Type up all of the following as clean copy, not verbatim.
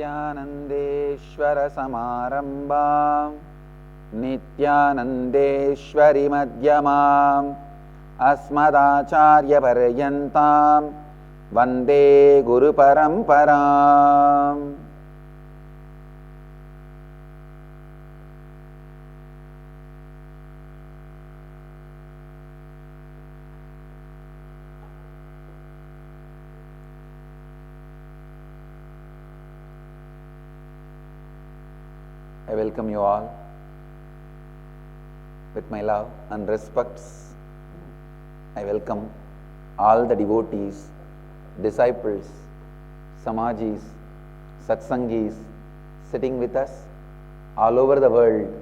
नित्यानन्देश्वर समारम्भां नित्यानन्देश्वरि मध्यमाम् अस्मदाचार्यपर्यन्तां वन्दे गुरुपरम्पराम्. I welcome you all with my love and respects. I welcome all the devotees, disciples, samajis, satsangis sitting with us all over the world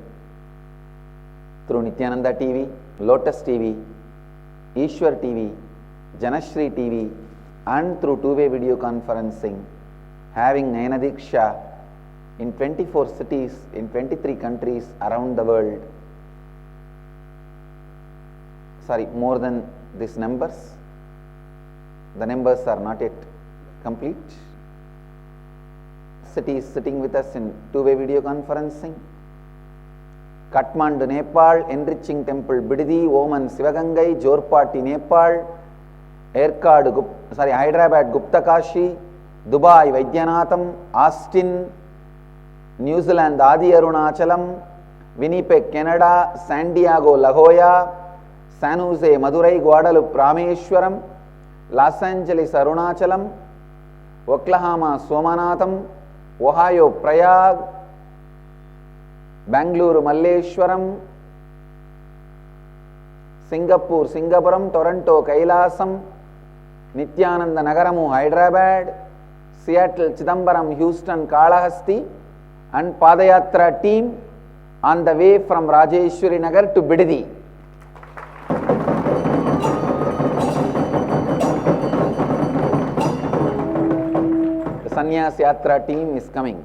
through Nithyananda TV, Lotus TV, Ishwar TV, Janashri TV, and through two-way video conferencing, having Nayana Diksha in 24 cities, in 23 countries around the world. Sorry, more than these numbers. The numbers are not yet complete. Cities sitting with us in two-way video conferencing. Kathmandu, Nepal, Enriching Temple, Bididi, Oman, Sivagangai, Jorpati, Nepal, Hyderabad, Gupta Kashi, Dubai, Vaidyanatham, Austin, New Zealand, Adi Arunachalam, Winnipeg, Canada, San Diego, La Jolla, San Jose, Madurai, Guadalupe, Rameshwaram, Los Angeles, Arunachalam, Oklahoma, Somanatham, Ohio, Prayag, Bangalore, Malleshwaram, Singapore, Singapuram, Toronto, Kailasam, Nithyananda Nagaramu, Hyderabad, Seattle, Chidambaram, Houston, Kalahasti, and Padayatra team on the way from Rajeshwari Nagar to Bididi. The Sannyas Yatra team is coming.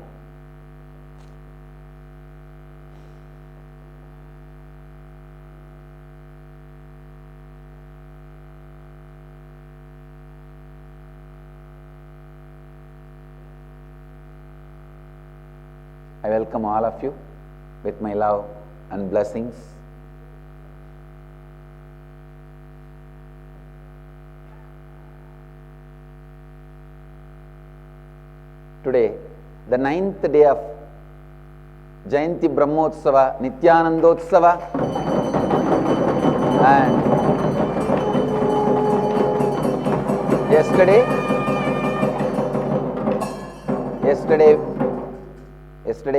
I welcome all of you with my love and blessings. Today, the 9th day of Jayanti Brahmotsava, Nithyanandotsava, and yesterday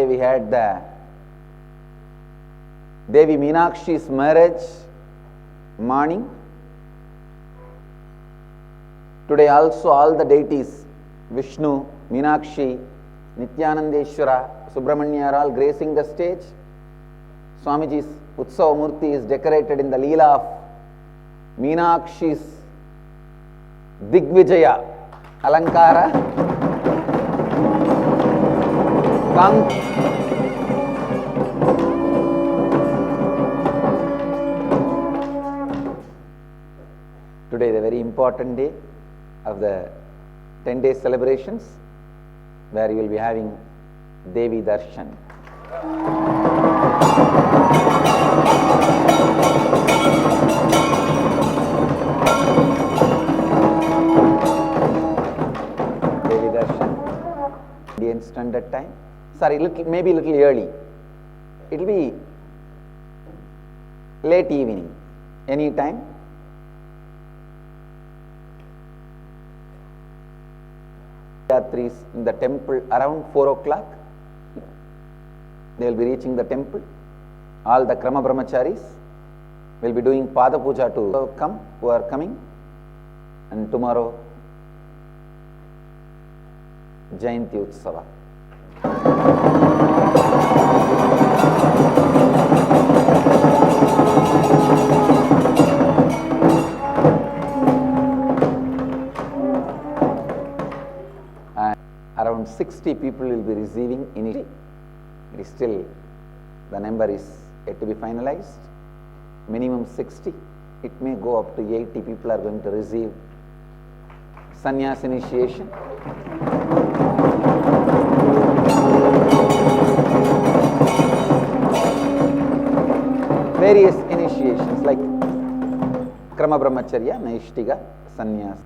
we had the Devi Meenakshi's marriage morning. Today also all the deities, Vishnu, Meenakshi, Nithyanandeshwara, Subramanya are all gracing the stage. Swamiji's Utsava Murti is decorated in the Leela of Meenakshi's Digvijaya Alankara. Today is a very important day of the 10-day celebrations, where you will be having Devi Darshan. Devi Darshan, Indian Standard Time. Sorry, maybe a little early. It will be late evening, any time. Yatris in the temple around 4 o'clock. They will be reaching the temple. All the Krama Brahmacharis will be doing Pada Puja to come, who are coming. And tomorrow, Jayanti Utsava. And around 60 people will be receiving initially. It is still, the number is yet to be finalized. Minimum 60. It may go up to 80 people are going to receive sannyas initiation. Dharma Brahmacharya, Naishtiga, Sannyasa.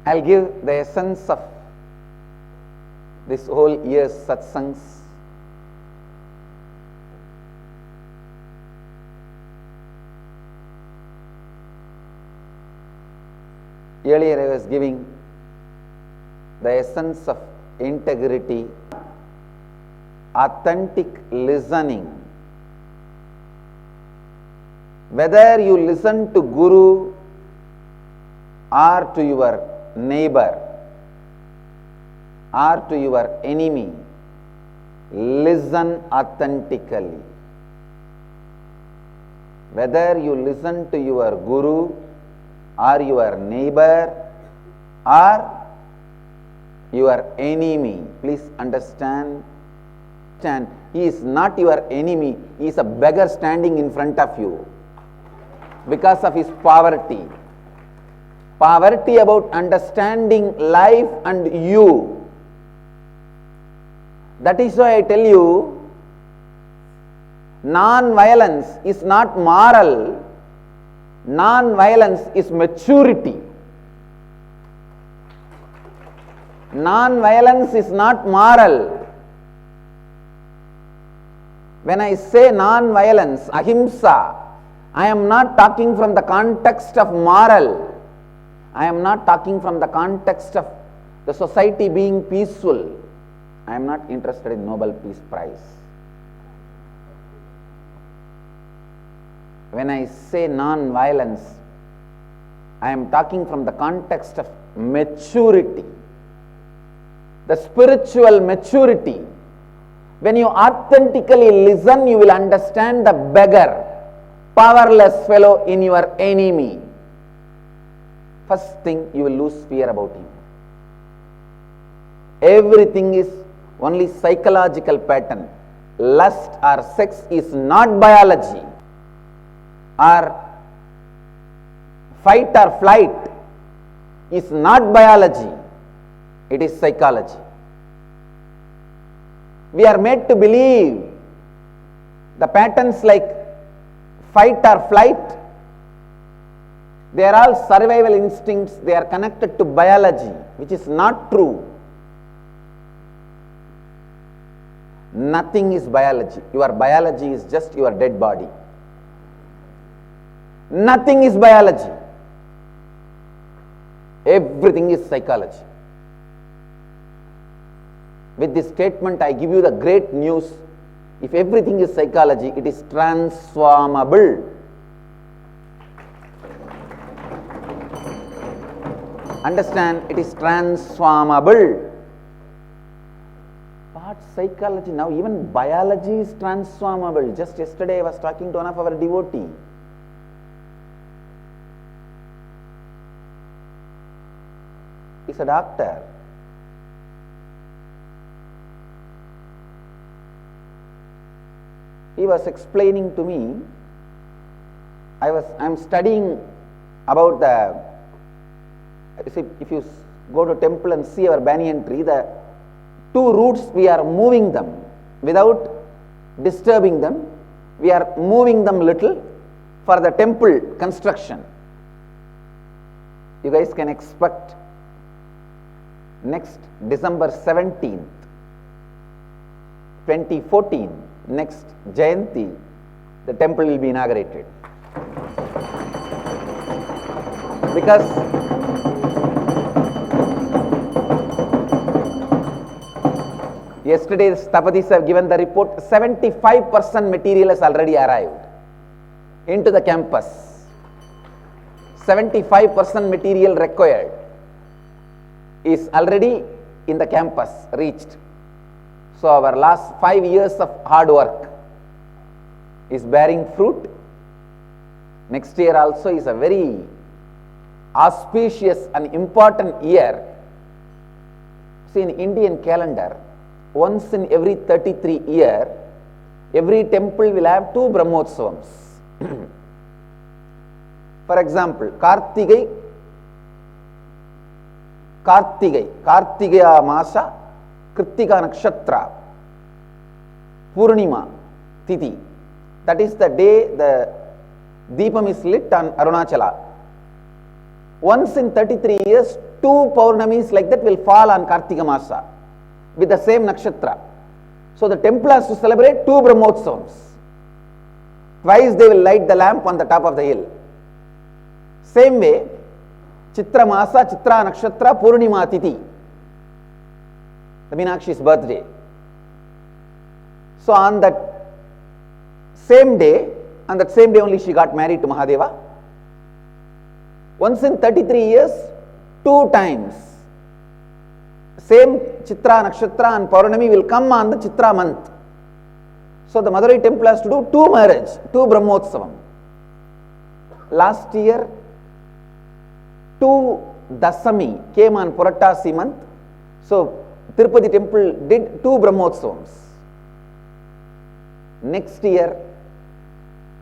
I'll give the essence of this whole year's satsangs. Earlier I was giving the essence of integrity, authentic listening. Whether you listen to Guru or to your neighbor or to your enemy, listen authentically. Whether you listen to your Guru or your neighbor or your enemy, please understand, he is not your enemy, he is a beggar standing in front of you because of his poverty. Poverty about understanding life and you. That is why I tell you, non-violence is not moral, non-violence is maturity. Non-violence is not moral. When I say non-violence, ahimsa, I am not talking from the context of moral. I am not talking from the context of the society being peaceful. I am not interested in Nobel Peace Prize. When I say non-violence, I am talking from the context of maturity, the spiritual maturity. When you authentically listen, you will understand the beggar, powerless fellow in your enemy. First thing, you will lose fear about him. Everything is only psychological pattern. Lust or sex is not biology. Or fight or flight is not biology. It is psychology. We are made to believe the patterns like fight or flight, they are all survival instincts, they are connected to biology, which is not true. Nothing is biology. Your biology is just your dead body. Nothing is biology. Everything is psychology. With this statement, I give you the great news. If everything is psychology, it is transformable. Understand, it is transformable. What psychology? Now even biology is transformable. Just yesterday I was talking to one of our devotees. He's a doctor. He was explaining to me, I am studying about the, if you go to temple and see our banyan tree, the two roots, we are moving them without disturbing them. We are moving them little for the temple construction. You guys can expect next December 17th, 2014, next Jayanti, the temple will be inaugurated. Because yesterday the Stapadis have given the report, 75% material has already arrived into the campus. 75% material required is already in the campus, reached. So our last 5 years of hard work is bearing fruit. Next year also is a very auspicious and important year. See, in Indian calendar, once in every 33 years, every temple will have 2 Brahmotsavams. For example, Kartigaya Masa, Kritika Nakshatra, Purnima Tithi. That is the day the Deepam is lit on Arunachala. Once in 33 years, 2 Paurnamis like that will fall on Kartika Masa with the same nakshatra. So the temple has to celebrate 2 Brahmotsavams. Twice they will light the lamp on the top of the hill. Same way, Chitra Masa, Chitra Nakshatra, Purnima Tithi, the Meenakshi's birthday. So on that same day only she got married to Mahadeva. Once in 33 years, 2 times. Same Chitra Nakshatra and Paurnami will come on the Chitra month. So the Madurai temple has to do 2 marriage, 2 Brahmotsavam. Last year, 2 Dasami came on Purattasi month. So Tirupati temple did 2 Brahmotsavams. Next year,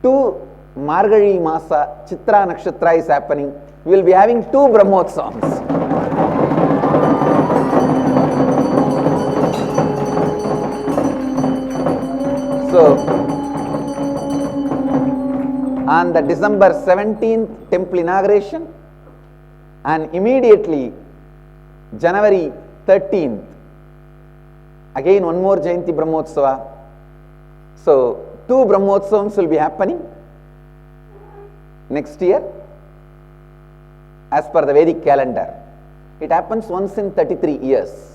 2 Margazhi Masa, Chitra Nakshatra is happening. We will be having 2 Brahmotsavams. So, on the December 17th temple inauguration and immediately January 13th, again one more Jayanti Brahmotsava. So, 2 Brahmotsavams will be happening next year as per the Vedic calendar. It happens once in 33 years.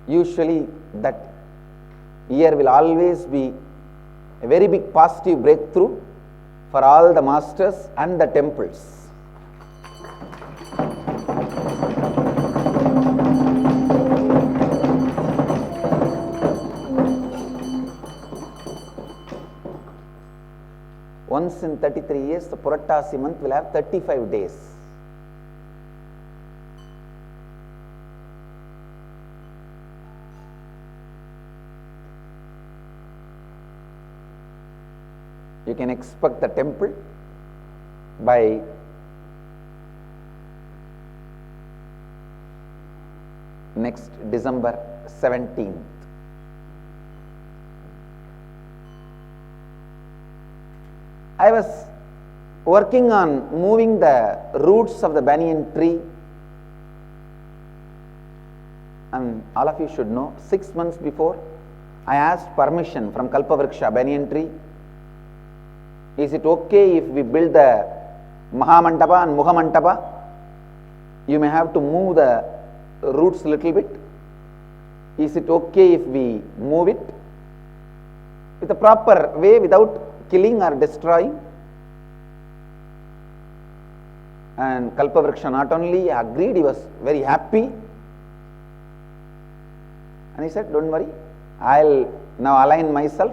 Usually that year will always be a very big positive breakthrough for all the masters and the temples. Once in 33 years, the Purattasi month will have 35 days. You can expect the temple by next December 17th. I was working on moving the roots of the banyan tree, and all of you should know, 6 months before I asked permission from Kalpavriksha banyan tree. Is it okay if we build the Mahamandapa and Muhamandapa? You may have to move the roots a little bit. Is it okay if we move it with a proper way without killing or destroying? And Kalpavriksha not only agreed, he was very happy. And he said, don't worry, I'll now align myself.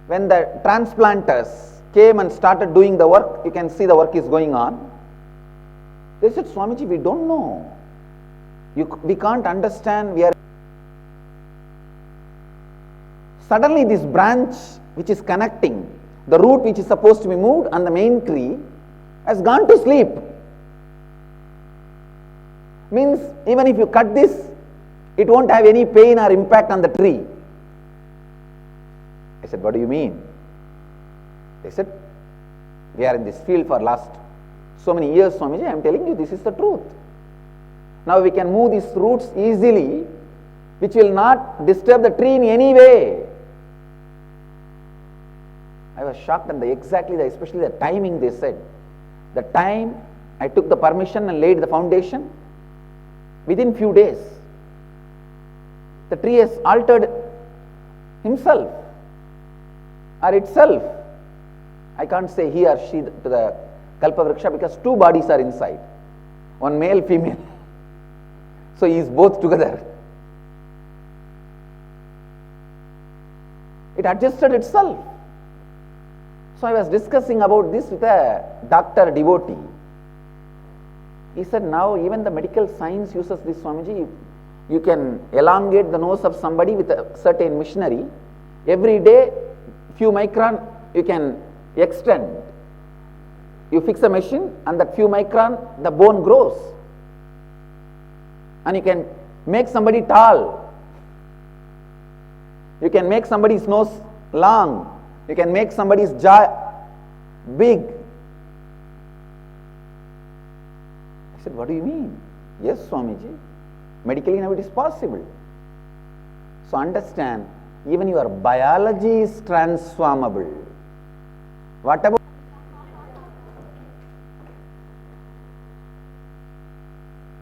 When the transplanters came and started doing the work, you can see the work is going on. They said, Swamiji, we don't know. We can't understand. Suddenly this branch which is connecting, the root which is supposed to be moved on the main tree has gone to sleep. Means even if you cut this, it won't have any pain or impact on the tree. I said, what do you mean? They said, we are in this field for last so many years, Swamiji, I am telling you this is the truth. Now we can move these roots easily, which will not disturb the tree in any way. I was shocked and especially the timing they said. The time I took the permission and laid the foundation, within few days, the tree has altered himself or itself. I can't say he or she to the Kalpavriksha because 2 bodies are inside, one male, female. So he is both together. It adjusted itself. So I was discussing about this with a doctor devotee. He said, now even the medical science uses this, Swamiji. You can elongate the nose of somebody with a certain machinery. Every day, few micron you can extend. You fix a machine and that few micron, the bone grows. And you can make somebody tall. You can make somebody's nose long. You can make somebody's jaw big. I said, what do you mean? Yes, Swamiji. Medically now it is possible. So understand, even your biology is transformable. What about?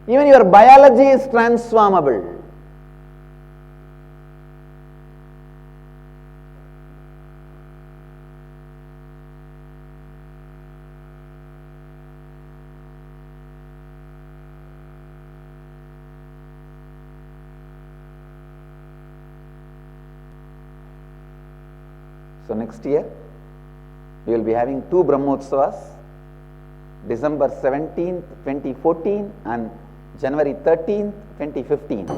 Even your biology is transformable. So next year, we will be having 2 Brahmotsavas, December 17th, 2014 and January 13th, 2015.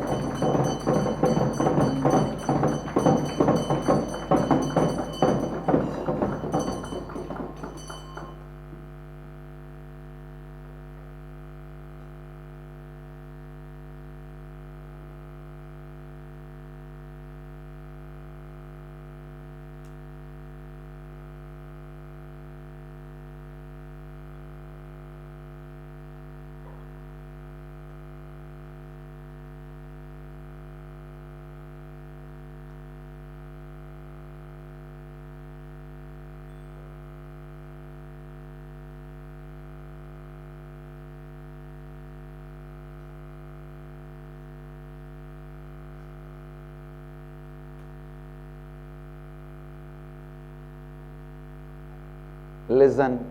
Listen.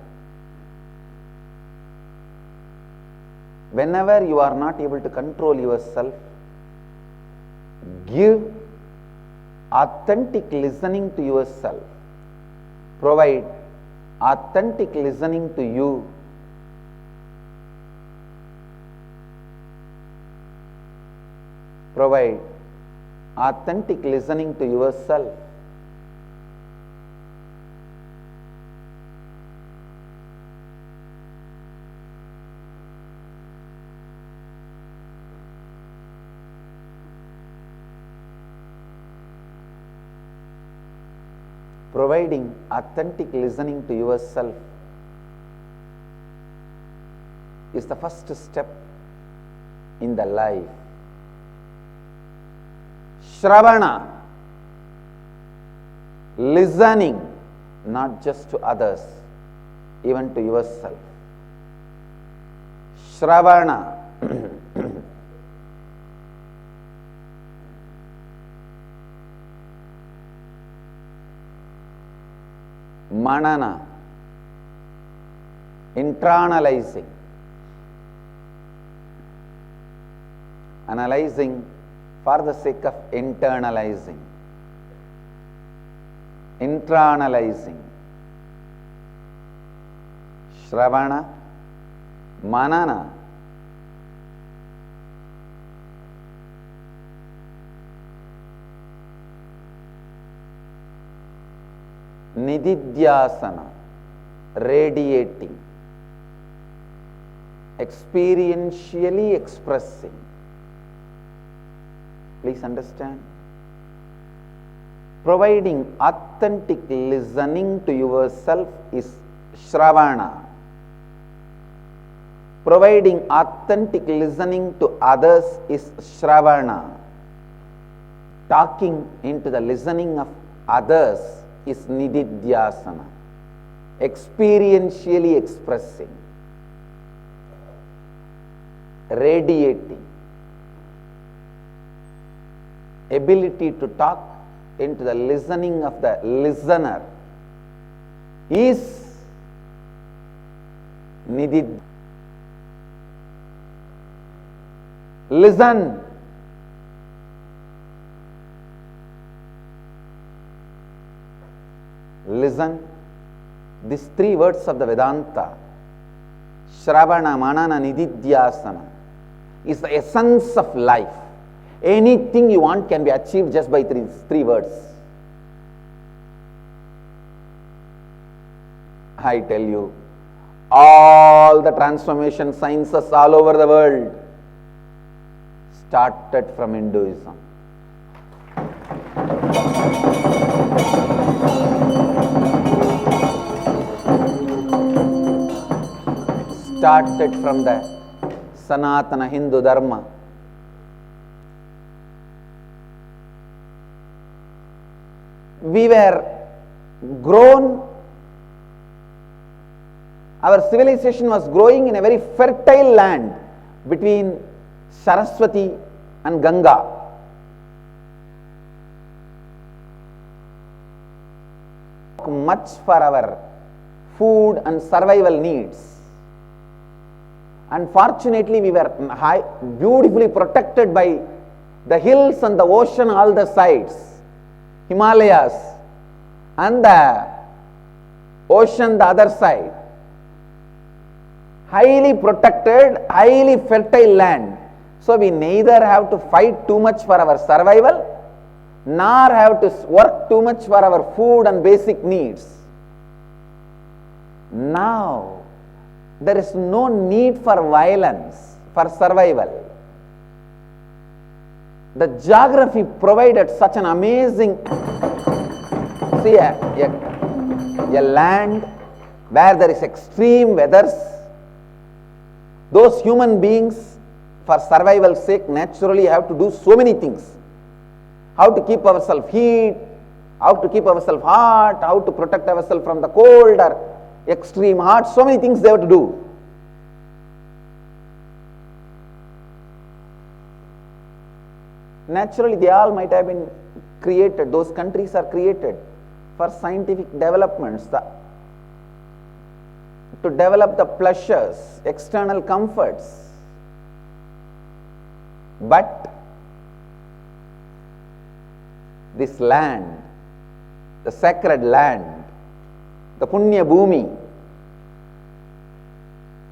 Whenever you are not able to control yourself, give authentic listening to yourself. Provide authentic listening to you. Provide authentic listening to yourself. Providing authentic listening to yourself is the first step in the life. Shravana, listening, not just to others, even to yourself. Shravana. Manana, internalizing, analyzing for the sake of internalizing, internalizing. Shravana, Manana, Nididhyasana, radiating, experientially expressing. Please understand. Providing authentic listening to yourself is Shravana. Providing authentic listening to others is Shravana. Talking into the listening of others is Nididhyasana, experientially expressing, radiating, ability to talk into the listening of the listener is Nidid. Listen. listen, these three words of the Vedanta, Shravana, Manana, Nididhyasana, is the essence of life. Anything you want can be achieved just by these three words. I tell you, all the transformation sciences all over the world started from Hinduism. Started from the Sanatana Hindu Dharma. We were grown, our civilization was growing in a very fertile land between Saraswati and Ganga. Much for our food and survival needs. Unfortunately, we were beautifully protected by the hills and the ocean all the sides, Himalayas and the ocean the other side. Highly protected, highly fertile land. So we neither have to fight too much for our survival, nor have to work too much for our food and basic needs. Now, there is no need for violence for survival. The geography provided such an amazing, see a land where there is extreme weathers. Those human beings, for survival's sake, naturally have to do so many things. How to keep ourselves heat, how to keep ourselves hot, how to protect ourselves from the cold or extreme hot, so many things they have to do. Naturally, they all might have been created, those countries are created for scientific developments, to develop the pleasures, external comforts. But this land, the sacred land, the Punya Bhumi,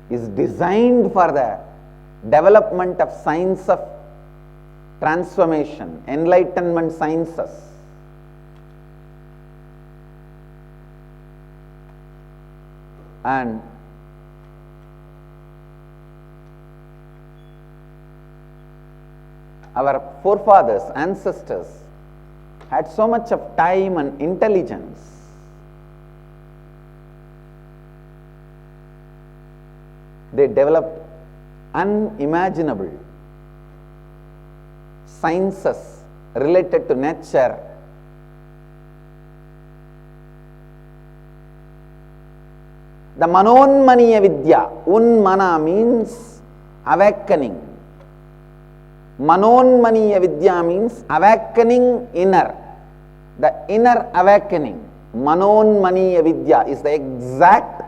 is designed for the development of science of transformation, enlightenment sciences. And our forefathers, ancestors had so much of time and intelligence. They developed unimaginable sciences related to nature. The Manonmaniya Vidya, Unmana means awakening. Manonmaniya Vidya means awakening inner. The inner awakening, Manonmaniya Vidya, is the exact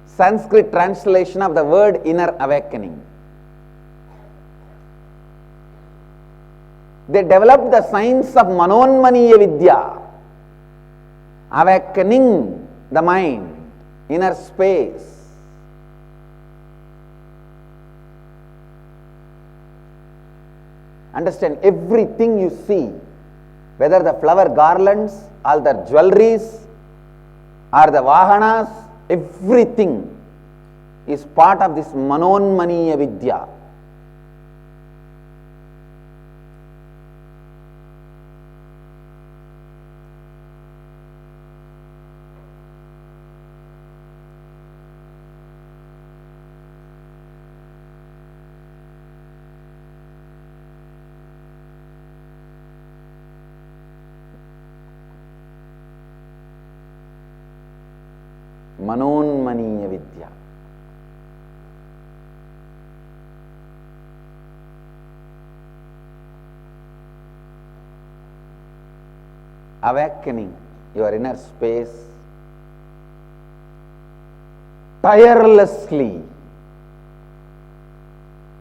Sanskrit translation of the word inner awakening. They developed the science of Manonmaniya Vidya, awakening the mind, inner space. Understand, everything you see, whether the flower garlands or the jewelries or the vahanas, everything is part of this Manonmaniya Vidya. Manonmaniya Vidya. Awakening your inner space tirelessly,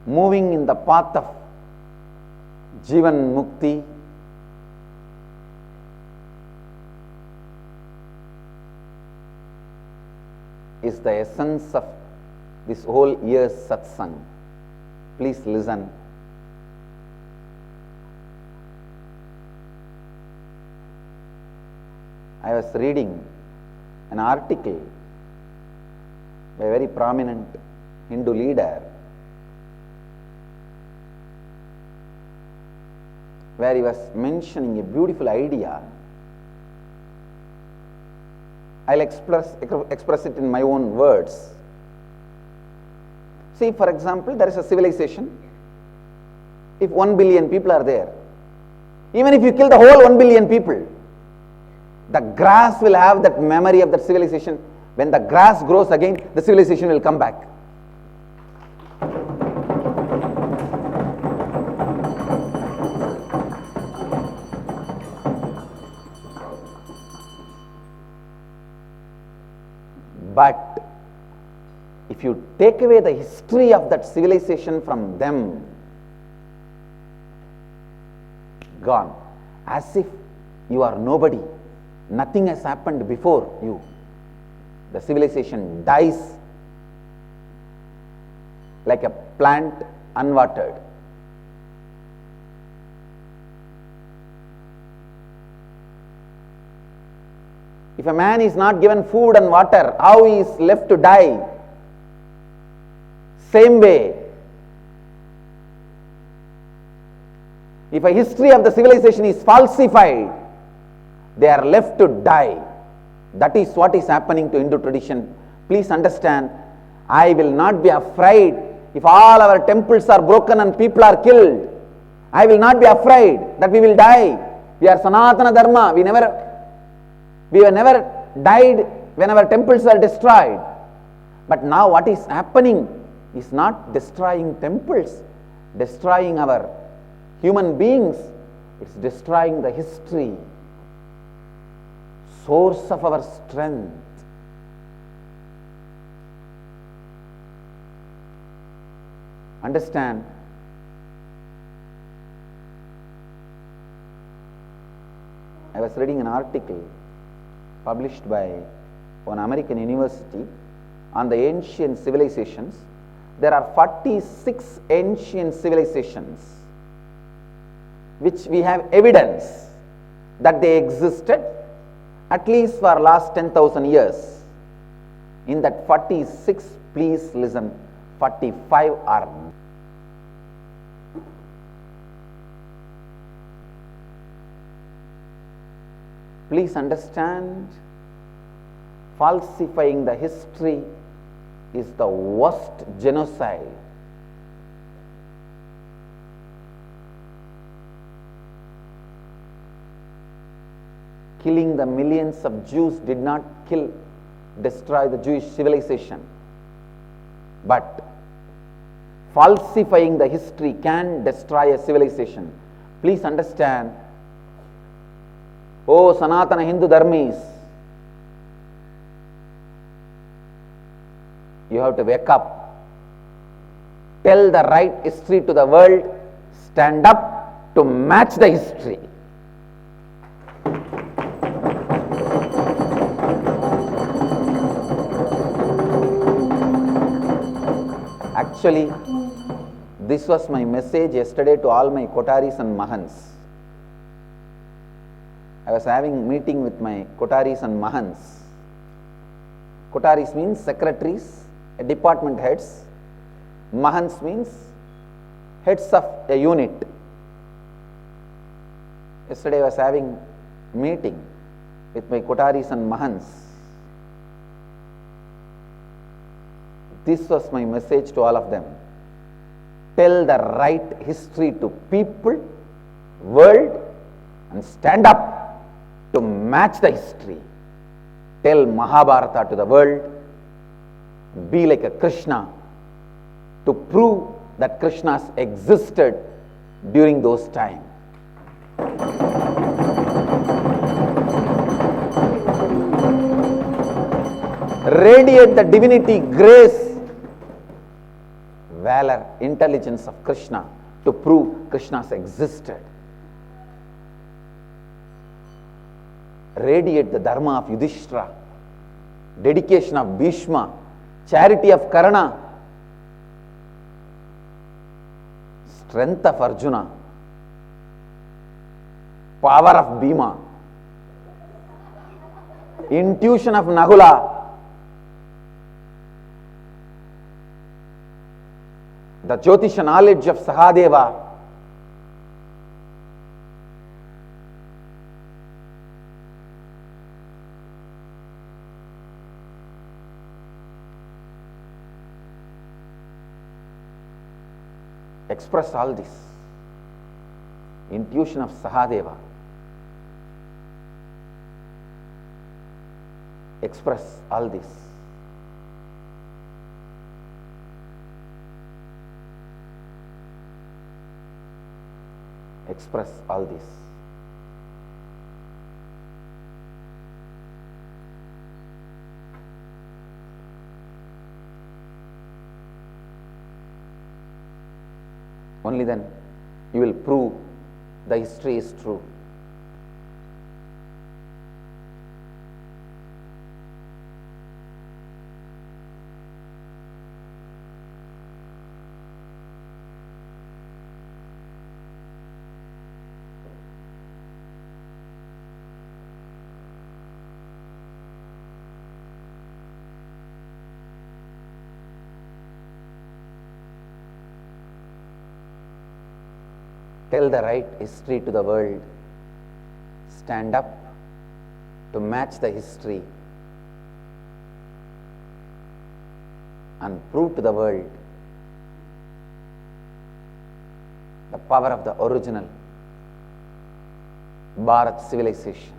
moving in the path of Jivan Mukti, is the essence of this whole year's satsang. Please listen. I was reading an article by a very prominent Hindu leader where he was mentioning a beautiful idea. I'll express it in my own words. See, for example, there is a civilization. If 1 billion people are there, even if you kill the whole 1 billion people, the grass will have that memory of that civilization. When the grass grows again, the civilization will come back. But if you take away the history of that civilization from them, gone. As if you are nobody. Nothing has happened before you. The civilization dies like a plant unwatered. If a man is not given food and water, how he is left to die? Same way, if a history of the civilization is falsified, they are left to die. That is what is happening to Hindu tradition. Please understand, I will not be afraid if all our temples are broken and people are killed. I will not be afraid that we will die. We are Sanatana Dharma. We were never died when our temples were destroyed. But now what is happening is not destroying temples, destroying our human beings. It's destroying the history, source of our strength. Understand, I was reading an article published by an American university on the ancient civilizations. There are 46 ancient civilizations which we have evidence that they existed at least for last 10,000 years. In that 46, please listen, 45 are please understand, falsifying the history is the worst genocide. Killing the millions of Jews did not destroy the Jewish civilization. But falsifying the history can destroy a civilization. Please understand, oh Sanatana Hindu Dharmis, you have to wake up. Tell the right history to the world. Stand up to match the history. Actually, this was my message yesterday to all my Kotaris and Mahants. I was having a meeting with my Kotaris and Mahants. Kotaris means secretaries, department heads. Mahants means heads of a unit. Yesterday I was having a meeting with my Kotaris and Mahants. This was my message to all of them. Tell the right history to people, world, and stand up to match the history. Tell Mahabharata to the world. Be like a Krishna to prove that Krishnas existed during those times. Radiate the divinity, grace, valor, intelligence of Krishna to prove Krishnas existed. Radiate the dharma of Yudhishthira dedication of Bhishma, charity of Karna, strength of Arjuna, power of Bhima, intuition of Nahula, the Jyotisha knowledge of Sahadeva, express all this. Intuition of Sahadeva, express all this. Express all this. Only then you will prove the history is true. Tell the right history to the world. Stand up to match the history and prove to the world the power of the original Bharat civilization.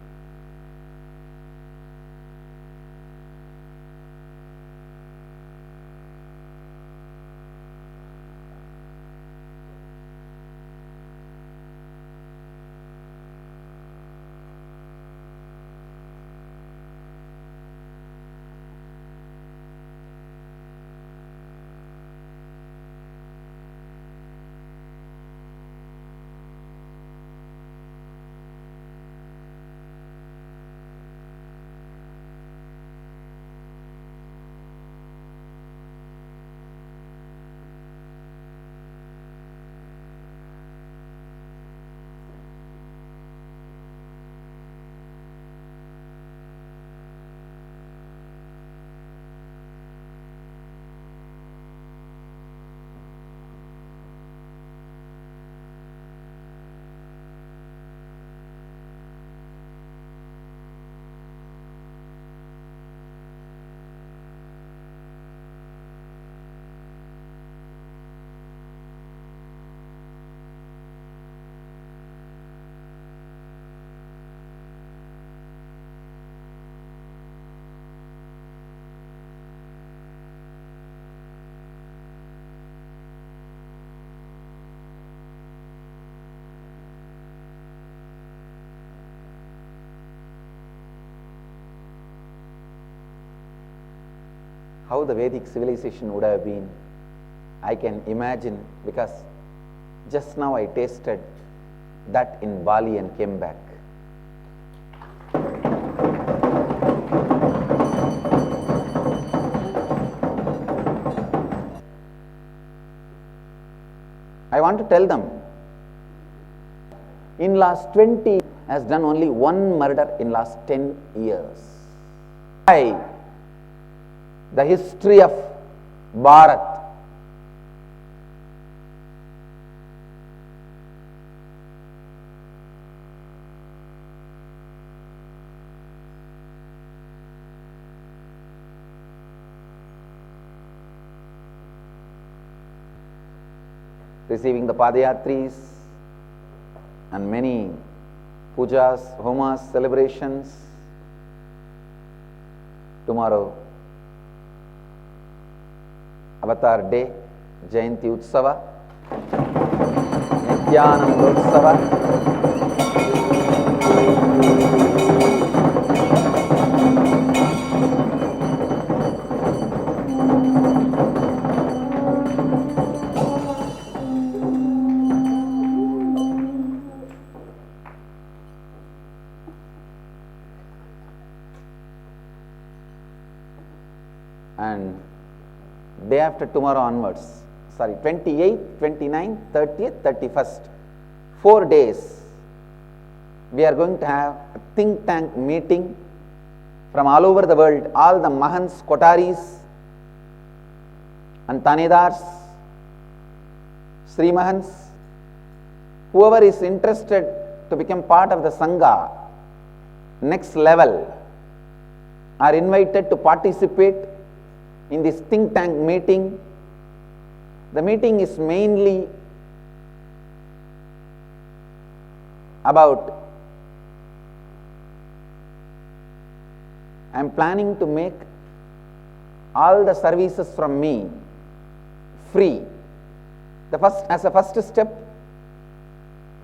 How the Vedic civilization would have been, I can imagine, because just now I tasted that in Bali and came back. I want to tell them, in last 20 has done only one murder in last 10 years. Why? The history of Bharat. Receiving the Padayatris and many pujas, homas, celebrations. Tomorrow, Avatar Day, Jayanti Utsava, Nithyananda Utsava. and day after tomorrow onwards, 28th, 29th, 30th, 31st, 4 days, we are going to have a think tank meeting from all over the world. All the Mahants, Kotaris and Tanedars, Sri Mahants, whoever is interested to become part of the Sangha, next level, are invited to participate in this think tank meeting. The meeting is mainly about, I am planning to make all the services from me free. As a first step,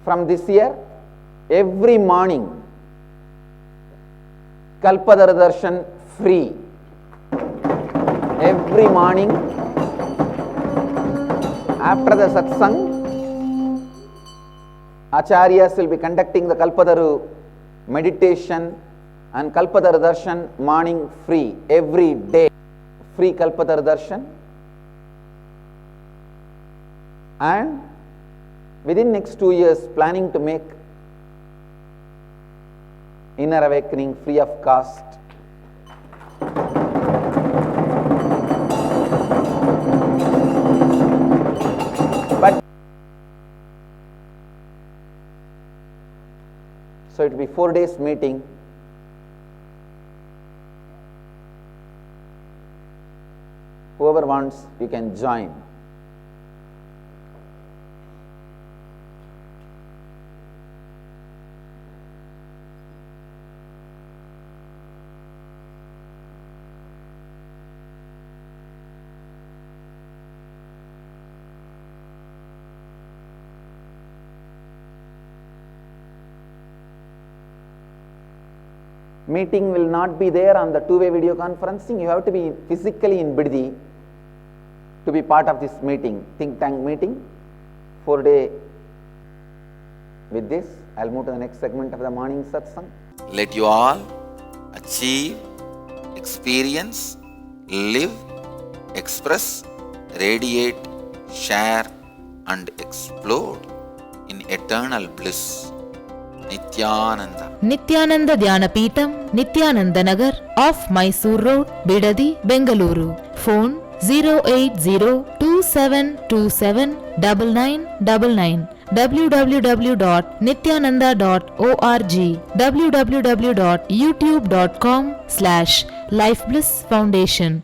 from this year, every morning, Kalpadara Darshan free. Every morning, after the Satsang, Acharyas will be conducting the Kalpadaru meditation and Kalpadara Darshan morning free. Every day, free Kalpadara Darshan. And within next 2 years, planning to make Inner Awakening free of cost. But so it will be 4 days meeting. Whoever wants, you can join. Meeting will not be there on the two-way video conferencing. You have to be physically in Biddi to be part of this meeting, think tank meeting, 4-day. With this, I'll move to the next segment of the morning satsang. Let you all achieve, experience, live, express, radiate, share and explode in eternal bliss. Nithyananda. Nithyananda Dhyanapitham, Nithyananda Nagar, off Mysore Road, Bidadi, Bengaluru. Phone 08027279999. www.nithyananda.org. www.youtube.com/Life Bliss Foundation.